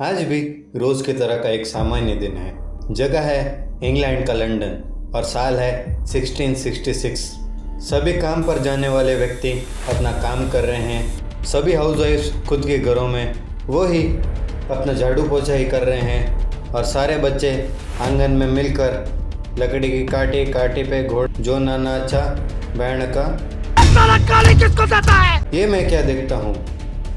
आज भी रोज की तरह का एक सामान्य दिन है। जगह है इंग्लैंड का लंदन और साल है 1666। सभी काम पर जाने वाले व्यक्ति अपना काम कर रहे हैं। सभी हाउसवाइफ्स खुद के घरों में वो ही अपना झाड़ू पोछा ही कर रहे हैं और सारे बच्चे आंगन में मिलकर लकड़ी की काटी काटी पे घोड़ जो नाना अच्छा बैंड का किसको देता है। ये मैं क्या देखता हूँ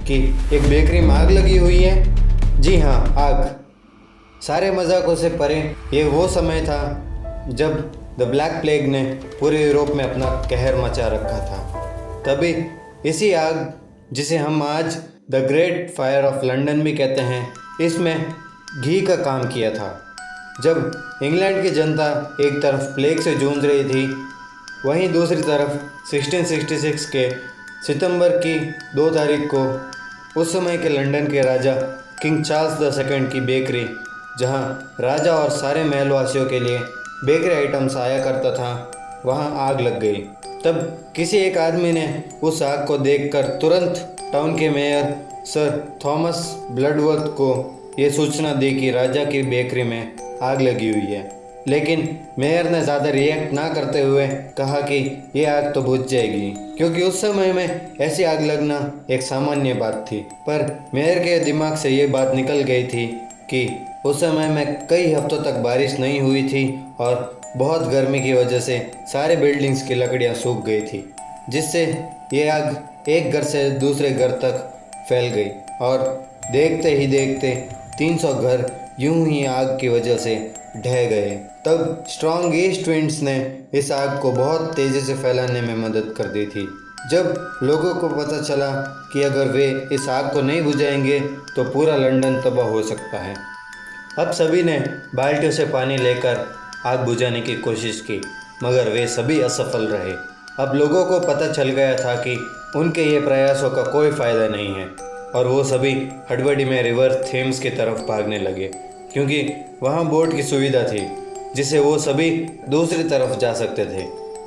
कि एक बेकरी में आग लगी हुई है। जी हाँ, आग। सारे मजाकों से परे ये वो समय था जब द ब्लैक प्लेग ने पूरे यूरोप में अपना कहर मचा रखा था। तभी इसी आग, जिसे हम आज the great fire of London भी कहते हैं, इसमें घी का काम किया था। जब इंग्लैंड की जनता एक तरफ प्लेग से जूझ रही थी, वहीं दूसरी तरफ 1666 के सितंबर की 2 तारीख को उस समय के लंदन के राजा किंग चार्ल्स द सेकंड की बेकरी, जहां राजा और सारे महलवासियों के लिए बेकरी आइटम्स आया करता था, वहां आग लग गई। तब किसी एक आदमी ने उस आग को देखकर तुरंत टाउन के मेयर सर थॉमस ब्लडवर्थ को ये सूचना दी कि राजा की बेकरी में आग लगी हुई है। लेकिन मेयर ने ज़्यादा रिएक्ट ना करते हुए कहा कि ये आग तो बुझ जाएगी, क्योंकि उस समय में ऐसी आग लगना एक सामान्य बात थी। पर मेयर के दिमाग से ये बात निकल गई थी कि उस समय में कई हफ्तों तक बारिश नहीं हुई थी और बहुत गर्मी की वजह से सारे बिल्डिंग्स की लकड़ियाँ सूख गई थी, जिससे ये आग एक घर से दूसरे घर तक फैल गई और देखते ही देखते 300 घर यूं ही आग की वजह से ढह गए। तब स्ट्रॉन्ग ईस्ट विंड्स ने इस आग को बहुत तेज़ी से फैलाने में मदद कर दी थी। जब लोगों को पता चला कि अगर वे इस आग को नहीं बुझाएंगे तो पूरा लंदन तबाह हो सकता है। अब सभी ने बाल्टियों से पानी लेकर आग बुझाने की कोशिश की, मगर वे सभी असफल रहे। अब लोगों को पता चल गया था कि उनके ये प्रयासों का कोई फ़ायदा नहीं है और वो सभी हड़बड़ी में रिवर थेम्स की तरफ भागने लगे, क्योंकि वहाँ बोट की सुविधा थी जिससे वो सभी दूसरी तरफ जा सकते थे।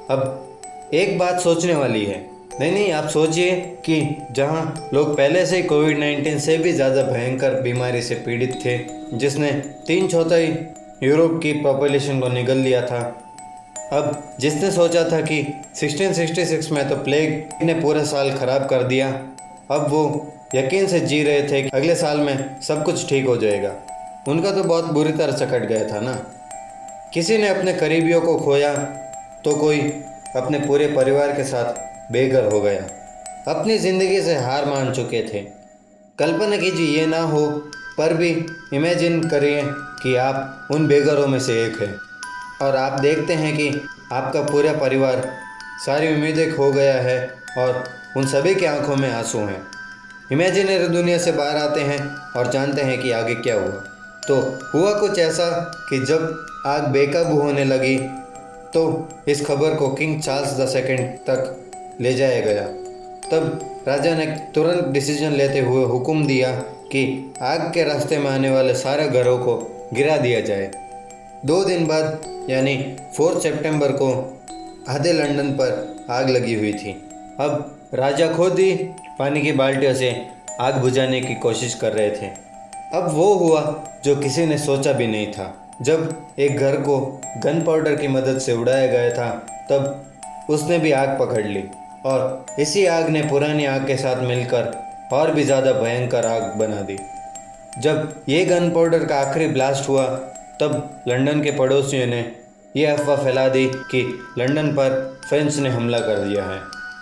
अब एक बात सोचने वाली है। नहीं, आप सोचिए कि जहाँ लोग पहले से ही कोविड-19 से भी ज़्यादा भयंकर बीमारी से पीड़ित थे, जिसने 3/4 यूरोप की पॉपुलेशन को निगल लिया था। अब जिसने सोचा था कि 1666 में तो प्लेग ने पूरा साल ख़राब कर दिया, अब वो यकीन से जी रहे थे कि अगले साल में सब कुछ ठीक हो जाएगा। उनका तो बहुत बुरी तरह से कट गया था ना। किसी ने अपने करीबियों को खोया तो कोई अपने पूरे परिवार के साथ बेघर हो गया। अपनी ज़िंदगी से हार मान चुके थे। कल्पना कीजिए ये ना हो, पर भी इमेजिन करिए कि आप उन बेघरों में से एक हैं और आप देखते हैं कि आपका पूरा परिवार सारी उम्मीदें खो गया है और उन सभी की आंखों में आंसू हैं। इमेजिनरी दुनिया से बाहर आते हैं और जानते हैं कि आगे क्या हुआ। तो हुआ कुछ ऐसा कि जब आग बेकाबू होने लगी तो इस खबर को किंग चार्ल्स द सेकंड तक ले जाया गया। तब राजा ने तुरंत डिसीजन लेते हुए हुक्म दिया कि आग के रास्ते में आने वाले सारे घरों को गिरा दिया जाए। 2 दिन बाद यानी 4 सितंबर को आधे लंदन पर आग लगी हुई थी। अब राजा खुद ही पानी की बाल्टियों से आग बुझाने की कोशिश कर रहे थे। अब वो हुआ जो किसी ने सोचा भी नहीं था। जब एक घर को गन पाउडर की मदद से उड़ाया गया था, तब उसने भी आग पकड़ ली और इसी आग ने पुरानी आग के साथ मिलकर और भी ज़्यादा भयंकर आग बना दी। जब ये गन पाउडर का आखिरी ब्लास्ट हुआ, तब लंदन के पड़ोसियों ने यह अफवाह फैला दी कि लंदन पर फ्रेंच ने हमला कर दिया है,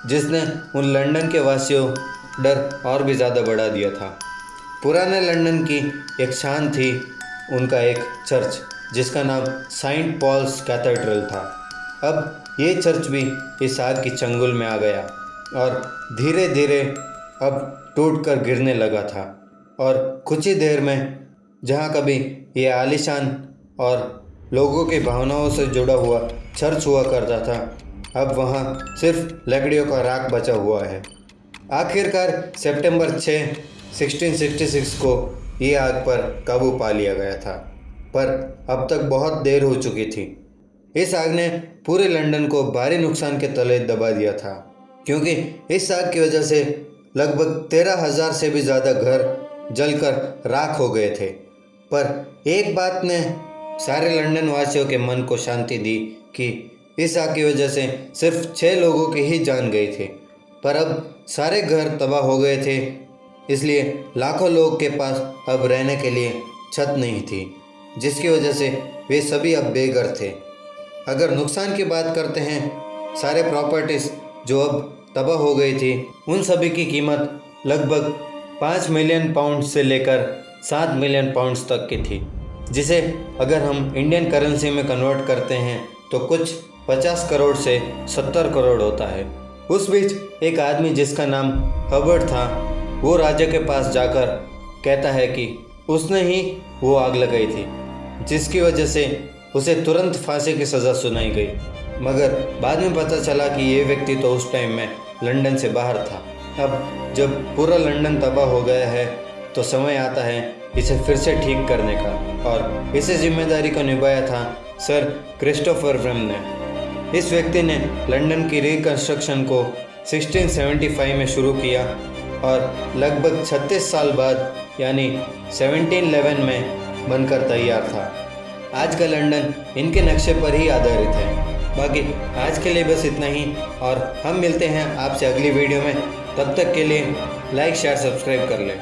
जिसने उन लंदन के वासियों डर और भी ज़्यादा बढ़ा दिया था। पुराने लंदन की एक शान थी उनका एक चर्च, जिसका नाम सेंट पॉल्स कैथेड्रल था। अब ये चर्च भी इस आग की चंगुल में आ गया और धीरे धीरे अब टूटकर गिरने लगा था और कुछ ही देर में जहाँ कभी ये आलीशान और लोगों की भावनाओं से जुड़ा हुआ चर्च हुआ करता था, अब वहाँ सिर्फ लकड़ियों का राख बचा हुआ है। आखिरकार सितंबर 6, 1666 को ये आग पर काबू पा लिया गया था, पर अब तक बहुत देर हो चुकी थी। इस आग ने पूरे लंदन को भारी नुकसान के तले दबा दिया था, क्योंकि इस आग की वजह से लगभग 13,000 से भी ज़्यादा घर जलकर राख हो गए थे। पर एक बात ने सारे लंदन वासियों के मन को शांति दी कि इस आग की वजह से सिर्फ 6 लोगों की ही जान गई थी, पर अब सारे घर तबाह हो गए थे, इसलिए लाखों लोग के पास अब रहने के लिए छत नहीं थी, जिसकी वजह से वे सभी अब बेघर थे। अगर नुकसान की बात करते हैं, सारे प्रॉपर्टीज़ जो अब तबाह हो गई थी, उन सभी की कीमत लगभग 5 मिलियन पाउंड से लेकर 7 मिलियन पाउंड्स तक की थी, जिसे अगर हम इंडियन करेंसी में कन्वर्ट करते हैं तो कुछ 50 करोड़ से 70 करोड़ होता है। उस बीच एक आदमी जिसका नाम हबर्ट था, वो राजा के पास जाकर कहता है कि उसने ही वो आग लगाई थी, जिसकी वजह से उसे तुरंत फांसी की सज़ा सुनाई गई। मगर बाद में पता चला कि ये व्यक्ति तो उस टाइम में लंदन से बाहर था। अब जब पूरा लंदन तबाह हो गया है तो समय आता है इसे फिर से ठीक करने का, और इसे जिम्मेदारी को निभाया था सर क्रिस्टोफर व्रेम ने। इस व्यक्ति ने लंदन की रिकंस्ट्रक्शन को 1675 में शुरू किया और लगभग 36 साल बाद यानी 1711 में बनकर तैयार था। आज का लंदन इनके नक्शे पर ही आधारित है। बाकी आज के लिए बस इतना ही, और हम मिलते हैं आपसे अगली वीडियो में। तब तक के लिए लाइक शेयर सब्सक्राइब कर लें।